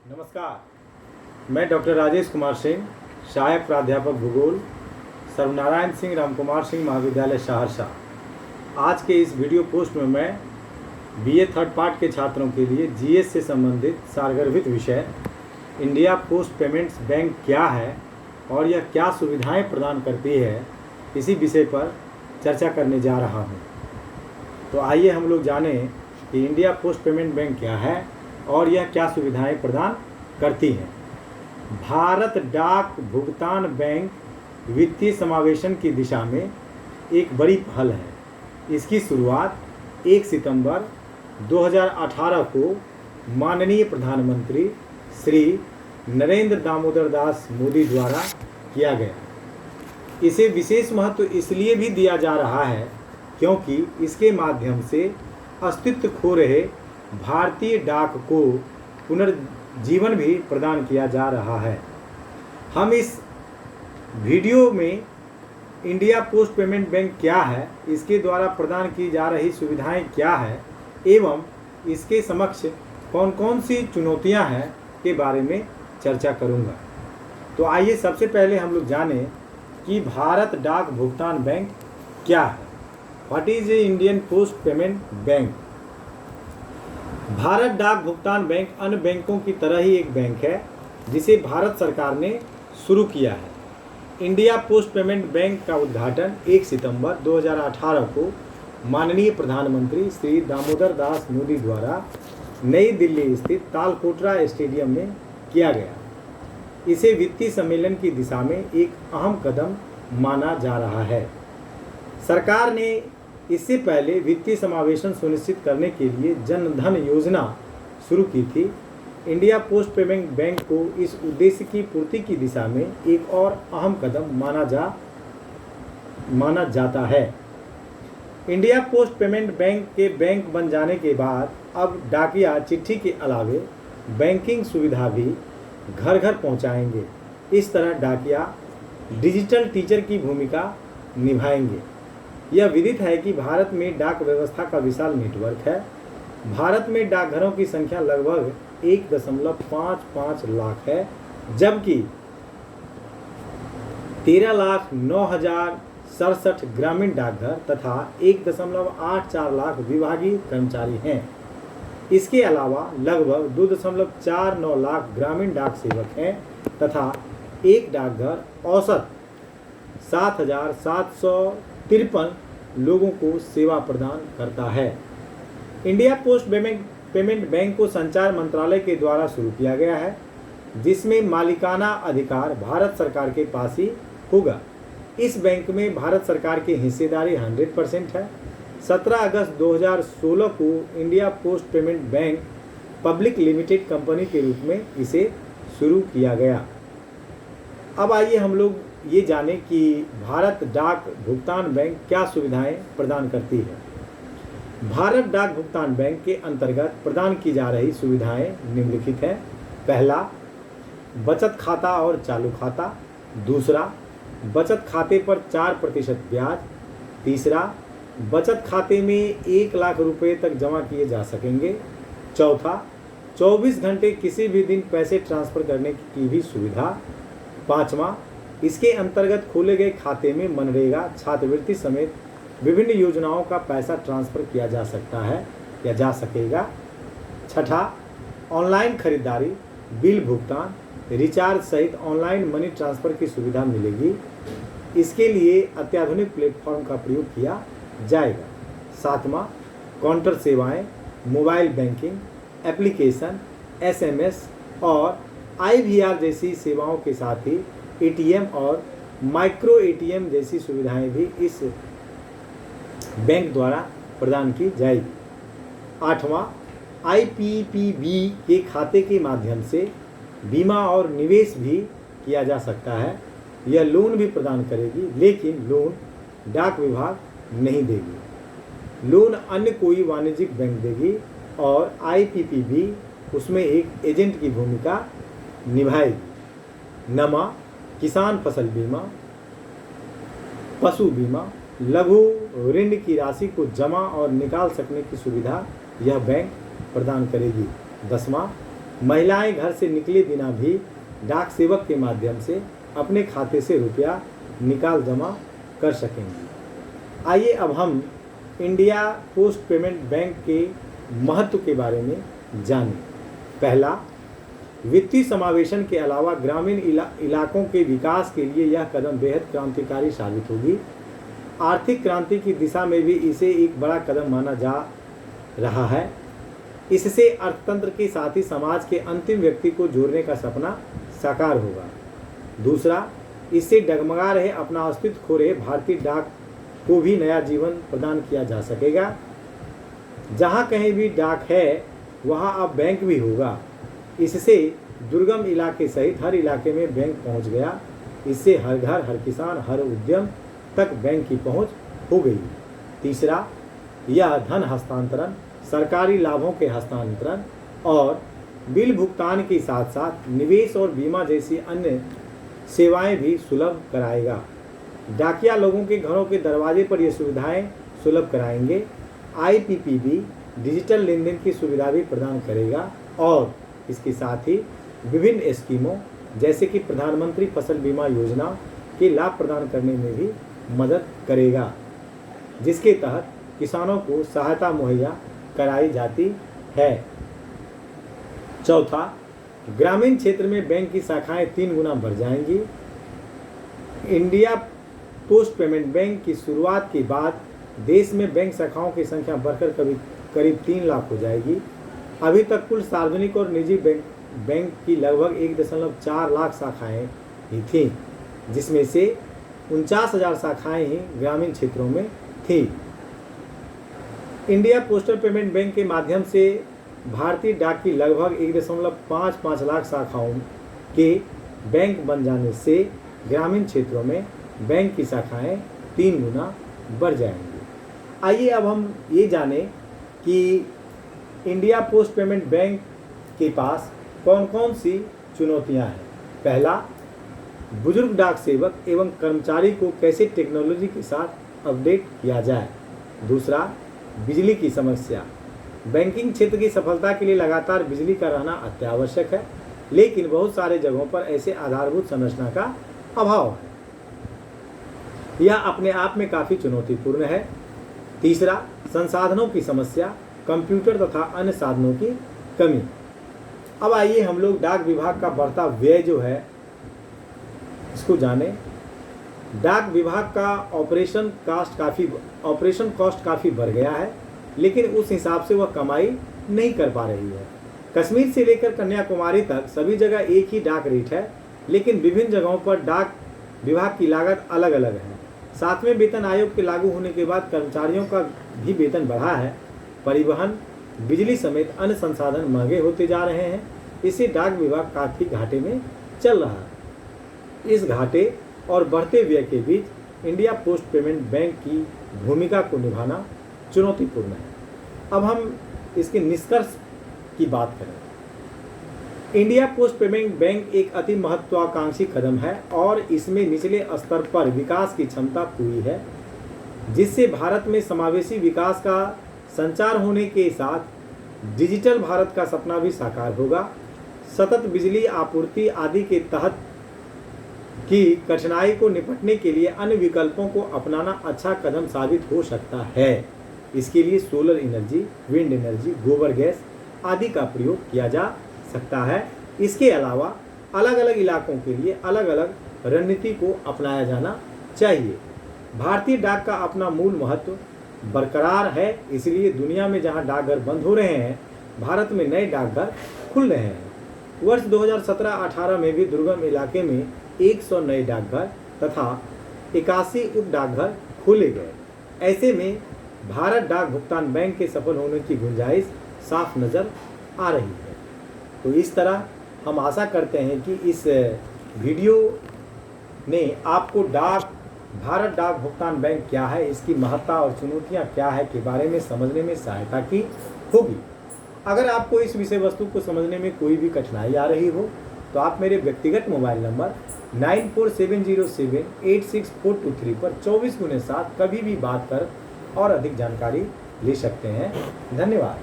नमस्कार, मैं डॉक्टर राजेश कुमार सिंह, सहायक प्राध्यापक भूगोल, सर्वनारायण सिंह रामकुमार सिंह महाविद्यालय सहरसा। आज के इस वीडियो पोस्ट में मैं बीए थर्ड पार्ट के छात्रों के लिए जीएस से संबंधित सारगर्भित विषय इंडिया पोस्ट पेमेंट्स बैंक क्या है और यह क्या सुविधाएं प्रदान करती है, इसी विषय पर चर्चा करने जा रहा हूं। तो आइए हम लोग जानें कि इंडिया पोस्ट पेमेंट बैंक क्या है और यह क्या सुविधाएं प्रदान करती हैं। भारत डाक भुगतान बैंक वित्तीय समावेशन की दिशा में एक बड़ी पहल है। इसकी शुरुआत 1 सितंबर 2018 को माननीय प्रधानमंत्री श्री नरेंद्र दामोदर दास मोदी द्वारा किया गया। इसे विशेष महत्व इसलिए भी दिया जा रहा है क्योंकि इसके माध्यम से अस्तित्व खो रहे भारतीय डाक को पुनर्जीवन भी प्रदान किया जा रहा है। हम इस वीडियो में इंडिया पोस्ट पेमेंट बैंक क्या है, इसके द्वारा प्रदान की जा रही सुविधाएं क्या है एवं इसके समक्ष कौन कौन सी चुनौतियां हैं के बारे में चर्चा करूंगा। तो आइए सबसे पहले हम लोग जानें कि भारत डाक भुगतान बैंक क्या है। What is a Indian post payment bank? Bharat डाक भुगतान बैंक अन्य बैंकों की तरह ही एक बैंक है जिसे भारत सरकार ने शुरू किया है। इंडिया पोस्ट पेमेंट बैंक का उद्घाटन 1 सितंबर 2018 को माननीय प्रधानमंत्री श्री दामोदर दास मोदी द्वारा नई दिल्ली स्थित तालकोटरा स्टेडियम में किया गया। इसे वित्तीय सम्मेलन की दिशा में एक अहम कदम माना जा रहा है। सरकार ने इससे पहले वित्तीय समावेशन सुनिश्चित करने के लिए जन धन योजना शुरू की थी। इंडिया पोस्ट पेमेंट बैंक को इस उद्देश्य की पूर्ति की दिशा में एक और अहम कदम माना जाता है। इंडिया पोस्ट पेमेंट बैंक के बैंक बन जाने के बाद अब डाकिया चिट्ठी के अलावे बैंकिंग सुविधा भी घर घर पहुंचाएंगे। इस तरह डाकिया डिजिटल टीचर की भूमिका निभाएंगे। यह विदित है कि भारत में डाक व्यवस्था का विशाल नेटवर्क है। भारत में डाकघरों की संख्या लगभग 1.55 लाख है, जबकि 13,09,067 ग्रामीण डाकघर तथा 1.84 लाख विभागीय कर्मचारी हैं। इसके अलावा लगभग 2.49 लाख ग्रामीण डाक सेवक हैं तथा एक डाकघर औसत 7,753 लोगों को सेवा प्रदान करता है। इंडिया पोस्ट पेमेंट बैंक को संचार मंत्रालय के द्वारा शुरू किया गया है, जिसमें मालिकाना अधिकार भारत सरकार के पास ही होगा। इस बैंक में भारत सरकार की हिस्सेदारी 100% है। 17 अगस्त 2016 को India post payment bank public limited company के रूप में इसे शुरू किया गया। अब आइए हम लोग ये जानें कि भारत डाक भुगतान बैंक क्या सुविधाएं प्रदान करती है। भारत डाक भुगतान बैंक के अंतर्गत प्रदान की जा रही सुविधाएं निम्नलिखित हैं। पहला, बचत खाता और चालू खाता। दूसरा, बचत खाते पर 4% ब्याज। तीसरा, बचत खाते में 1 लाख रुपए तक जमा किए जा सकेंगे। चौथा, 24 घंटे किसी भी दिन पैसे ट्रांसफ़र करने की भी सुविधा। पाँचवा, इसके अंतर्गत खोले गए खाते में मनरेगा, छात्रवृत्ति समेत विभिन्न योजनाओं का पैसा ट्रांसफ़र किया जा सकता है या जा सकेगा। छठा, ऑनलाइन खरीदारी, बिल भुगतान, रिचार्ज सहित ऑनलाइन मनी ट्रांसफ़र की सुविधा मिलेगी। इसके लिए अत्याधुनिक प्लेटफॉर्म का प्रयोग किया जाएगा। सातवां, काउंटर सेवाएं, मोबाइल बैंकिंग, एप्लीकेशन, SMS और IVR जैसी सेवाओं के साथ ही ATM और माइक्रो ATM जैसी सुविधाएं भी इस बैंक द्वारा प्रदान की जाएगी। आठवां, IPPB के खाते के माध्यम से बीमा और निवेश भी किया जा सकता है। यह लोन भी प्रदान करेगी, लेकिन लोन डाक विभाग नहीं देगी। लोन अन्य कोई वाणिज्यिक बैंक देगी और IPPB उसमें एक एजेंट की भूमिका निभाएगी। नमा, किसान फसल बीमा, पशु बीमा, लघु ऋण की राशि को जमा और निकाल सकने की सुविधा यह बैंक प्रदान करेगी। 10वां, महिलाएं घर से निकले बिना भी डाक सेवक के माध्यम से अपने खाते से रुपया निकाल जमा कर सकेंगी। आइए अब हम इंडिया पोस्ट पेमेंट बैंक के महत्व के बारे में जानें। पहला, वित्तीय समावेशन के अलावा ग्रामीण इलाकों के विकास के लिए यह कदम बेहद क्रांतिकारी साबित होगी। आर्थिक क्रांति की दिशा में भी इसे एक बड़ा कदम माना जा रहा है। इससे अर्थतंत्र के साथ ही समाज के अंतिम व्यक्ति को जोड़ने का सपना साकार होगा। दूसरा, इससे डगमगा रहे, अपना अस्तित्व खो रहे भारतीय डाक को भी नया जीवन प्रदान किया जा सकेगा। जहां कहीं भी डाक है वहां अब बैंक भी होगा। इससे दुर्गम इलाके सहित हर इलाके में बैंक पहुंच गया। इससे हर घर, हर किसान, हर उद्यम तक बैंक की पहुंच हो गई। तीसरा, यह धन हस्तांतरण, सरकारी लाभों के हस्तांतरण और बिल भुगतान के साथ साथ निवेश और बीमा जैसी अन्य सेवाएं भी सुलभ कराएगा। डाकिया लोगों के घरों के दरवाजे पर ये सुविधाएं सुलभ कराएंगे। IPPB डिजिटल लेन देन की सुविधा भी प्रदान करेगा और इसके साथ ही विभिन्न स्कीमों जैसे कि प्रधानमंत्री फसल बीमा योजना के लाभ प्रदान करने में भी मदद करेगा, जिसके तहत किसानों को सहायता मुहैया कराई जाती है। चौथा, ग्रामीण क्षेत्र में बैंक की शाखाएं 3 गुना बढ़ जाएंगी। इंडिया पोस्ट पेमेंट बैंक की शुरुआत के बाद देश में बैंक शाखाओं की संख्या बढ़कर करीब 3 लाख हो जाएगी। अभी तक कुल सार्वजनिक और निजी बैंक की लगभग 1.4 लाख शाखाएं ही थीं, जिसमें से 49,000 शाखाएं ही ग्रामीण क्षेत्रों में थी। इंडिया पोस्टल पेमेंट बैंक के माध्यम से भारतीय डाक की लगभग 1.55 लाख शाखाओं के बैंक बन जाने से ग्रामीण क्षेत्रों में बैंक की शाखाएं 3 गुना बढ़ जाएंगी। आइए अब हम ये जानें कि इंडिया पोस्ट पेमेंट बैंक के पास कौन कौन सी चुनौतियां हैं। पहला, बुजुर्ग डाक सेवक एवं कर्मचारी को कैसे टेक्नोलॉजी के साथ अपडेट किया जाए। दूसरा, बिजली की समस्या। बैंकिंग क्षेत्र की सफलता के लिए लगातार बिजली का रहना अत्यावश्यक है, लेकिन बहुत सारे जगहों पर ऐसे आधारभूत संरचना का अभाव है। यह अपने आप में काफ़ी चुनौतीपूर्ण है। तीसरा, संसाधनों की समस्या, कंप्यूटर तथा अन्य साधनों की कमी। अब आइए हम लोग डाक विभाग का बढ़ता व्यय जो है इसको जानें। डाक विभाग का ऑपरेशन कॉस्ट काफ़ी बढ़ गया है, लेकिन उस हिसाब से वह कमाई नहीं कर पा रही है। कश्मीर से लेकर कन्याकुमारी तक सभी जगह एक ही डाक रेट है, लेकिन विभिन्न जगहों पर डाक विभाग की लागत अलग अलग है। 7वें वेतन आयोग के लागू होने के बाद कर्मचारियों का भी वेतन बढ़ा है। परिवहन, बिजली समेत अन्य संसाधन महंगे होते जा रहे हैं। इससे डाक विभाग काफ़ी घाटे में चल रहा है। इस घाटे और बढ़ते व्यय के बीच इंडिया पोस्ट पेमेंट बैंक की भूमिका को निभाना चुनौतीपूर्ण है। अब हम इसके निष्कर्ष की बात करें। इंडिया पोस्ट पेमेंट बैंक एक अति महत्वाकांक्षी कदम है और इसमें निचले स्तर पर विकास की क्षमता पूरी है, जिससे भारत में समावेशी विकास का संचार होने के साथ डिजिटल भारत का सपना भी साकार होगा। सतत बिजली आपूर्ति आदि के तहत की कठिनाई को निपटने के लिए अन्य विकल्पों को अपनाना अच्छा कदम साबित हो सकता है। इसके लिए सोलर एनर्जी, विंड एनर्जी, गोबर गैस आदि का प्रयोग किया जा सकता है। इसके अलावा अलग अलग इलाकों के लिए अलग अलग रणनीति को अपनाया जाना चाहिए। भारतीय डाक का अपना मूल महत्व बरकरार है, इसलिए दुनिया में जहां डाकघर बंद हो रहे हैं, भारत में नए डाकघर खुल रहे हैं। वर्ष 2017-18 में भी दुर्गम इलाके में 100 नए डाकघर तथा 81 उप डाकघर खोले गए। ऐसे में भारत डाक भुगतान बैंक के सफल होने की गुंजाइश साफ नज़र आ रही है। तो इस तरह हम आशा करते हैं कि इस वीडियो ने आपको भारत डाक भुगतान बैंक क्या है, इसकी महत्ता और चुनौतियां क्या है के बारे में समझने में सहायता की होगी। अगर आपको इस विषय वस्तु को समझने में कोई भी कठिनाई आ रही हो तो आप मेरे व्यक्तिगत मोबाइल नंबर 9470786423 पर 24x7 कभी भी बात कर और अधिक जानकारी ले सकते हैं। धन्यवाद।